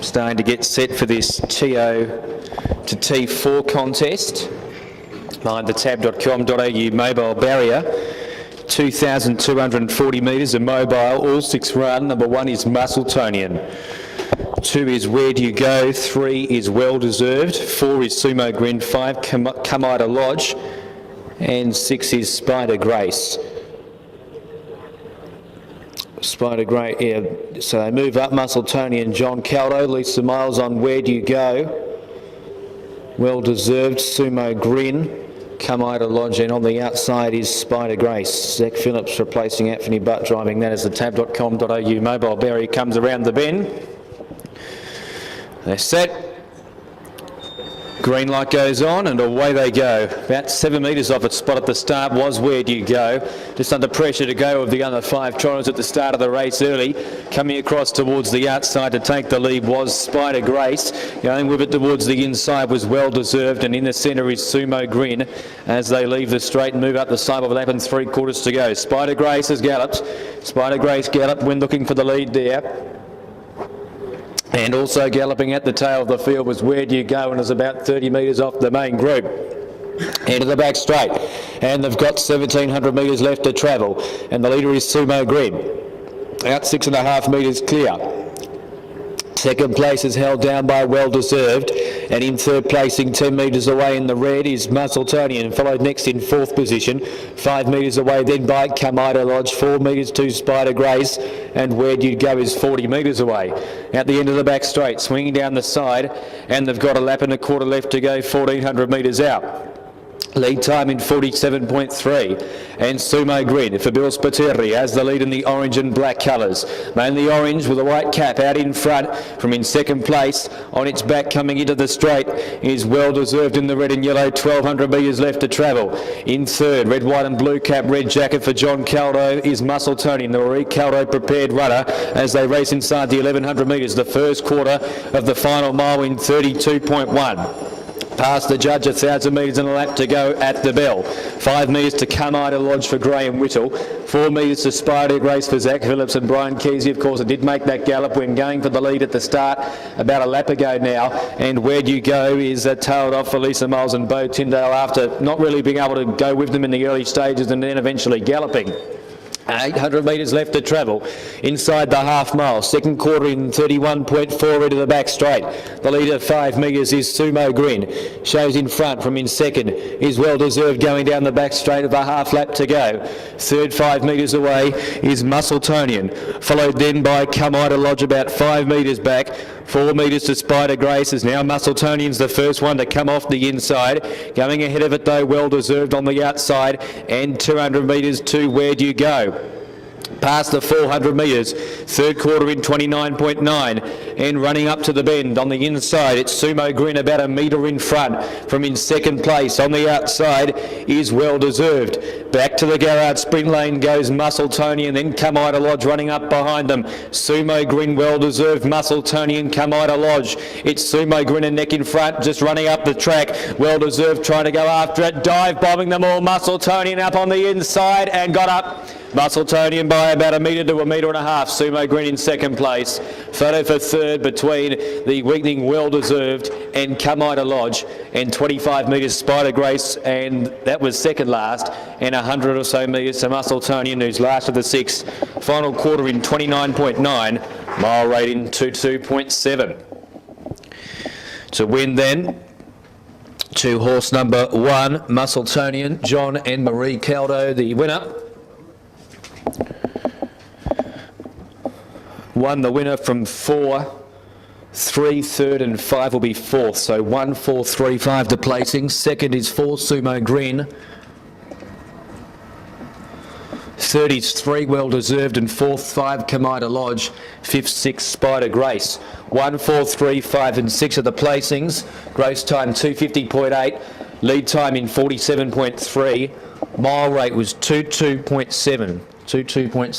Starting to get set for this TO to T4 contest behind the tab.com.au mobile barrier. 2,240 metres of mobile, all six run. Number 1 is Muscletonian. 2 is Where Do You Go? 3 is Well Deserved. 4 is Sumo Grin. 5 Kamida Lodge. And 6 is Spider Grace. Spider Grace, yeah. So they move up, Muscletonian, John Caldo, leads the miles on Where Do You Go? Well Deserved, Sumo Grin. Kamida Lodge, and on the outside is Spider Grace. Zach Phillips replacing Anthony Butt, driving that as the tab.com.au mobile barrier comes around the bend. They're set. Green light goes on and away they go. About 7 metres off its spot at the start was Where Do You Go? Just under pressure to go of the other 5 trials at the start of the race early. Coming across towards the outside to take the lead was Spider Grace. Going with it towards the inside was Well Deserved, and in the centre is Sumo Grin as they leave the straight and move up the side with 11 3/4 to go. Spider Grace has galloped. Spider Grace galloped when looking for the lead there. And also galloping at the tail of the field was Where Do You Go, and is about 30 metres off the main group. Into the back straight, and they've got 1,700 metres left to travel, and the leader is Sumo Grin. Out 6.5 metres clear. Second place is held down by Well Deserved, and in third placing 10 metres away in the red is Muscletonian, followed next in fourth position. 5 metres away then by Kamida Lodge, 4 metres to Spider Grace, and Where Do You Go is 40 metres away. At the end of the back straight, swinging down the side, and they've got a lap and a quarter left to go, 1,400 metres out. Lead time in 47.3, and Sumo Grin for Bill Spiteri has the lead in the orange and black colours. Mainly orange with a white cap out in front. From in second place, on its back coming into the straight is Well Deserved in the red and yellow, 1,200 metres left to travel. In third, red, white and blue cap, red jacket for John Caldo is Muscletonian, the Marie Caldo prepared runner as they race inside the 1,100 metres, the first quarter of the final mile in 32.1. Past the judge, 1,000 metres and a lap to go at the bell. 5 metres to Kamida Lodge for Graham Whittle. 4 metres to Spider Grace for Zach Phillips and Brian Kesey. Of course, it did make that gallop when going for the lead at the start about a lap ago now. And Where Do You Go is tailed off for Lisa Miles and Bo Tyndale after not really being able to go with them in the early stages and then eventually galloping. 800 metres left to travel inside the half mile. Second quarter in 31.4 into the back straight. The leader 5 metres is Sumo Grin. Shows in front. From in second is Well Deserved going down the back straight with a half lap to go. Third 5 metres away is Muscletonian. Followed then by Kamida Lodge about 5 metres back. 4 metres to Spider Grace is now Muscletonian's the first one to come off the inside. Going ahead of it though, Well Deserved on the outside, and 200 metres to Where Do You Go? Past the 400 metres, third quarter in 29.9, and running up to the bend on the inside it's Sumo Grin about a metre in front. From in second place on the outside is Well Deserved. Back to the Garrard sprint lane goes Muscletonian, then Kamida Lodge running up behind them. Sumo Grin, Well Deserved, Muscletonian, Kamida Lodge. It's Sumo Grin and neck in front, just running up the track. Well Deserved trying to go after it, dive bombing them all. Muscletonian up on the inside and got up. Muscletonian by about a metre to a metre and a half. Sumo Grin in second place. Photo for third between the weakening Well Deserved and Kamida Lodge, and 25 metres Spider Grace, and that was second last, and 100 or so metres to Muscletonian, who's last of the 6. Final quarter in 29.9, mile rate in 22.7. To win then, to horse number 1, Muscletonian, John and Marie Caldo, the winner. Won the winner from 4, 3, third and 5 will be fourth. So 1, 4, 3, 5 to placing. Second is 4, Sumo Grin. Third is 3, Well Deserved, and fourth 5, Kamida Lodge. Fifth 6, Spider Grace. 1, 4, 3, 5 and 6 are the placings. Gross time 250.8. Lead time in 47.3. Mile rate was 22.7. 22.7.